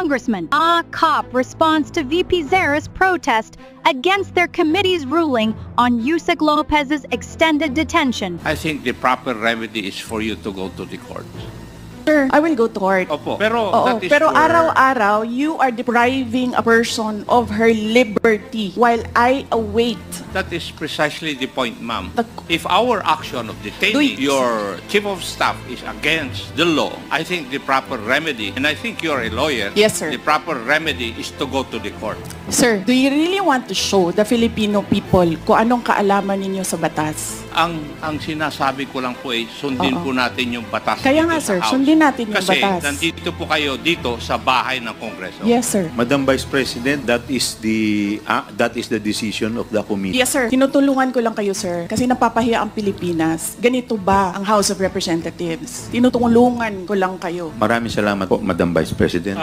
Congressman Cop responds to VP Zara's protest against their committee's ruling on Yusek Lopez's extended detention. I think the proper remedy is for you to go to the court. Sir, I will go to court. Opo. Pero Oo, that is pero where- araw-araw, you are depriving a person of her liberty while I await. That is precisely the point, ma'am. The- If our action of detaining your chief of staff is against the law, I think the proper remedy, and I think you're a lawyer, Yes, sir. the proper remedy is to go to the court. Sir, do you really want to show the Filipino people kung anong kaalaman ninyo sa batas? Ang sinasabi ko lang po ay sundin Oo. po natin yung batas Kaya dito nga, sa sir, House. sundin natin yung Kasi batas. nandito po kayo dito sa bahay ng Kongreso. Yes, sir. Madam Vice President, that is the decision of the committee. Yes, sir. Tinutulungan ko lang kayo, sir. Kasi napapahiya ang Pilipinas. Ganito ba ang House of Representatives? Tinutulungan ko lang kayo. Maraming salamat po, Madam Vice President.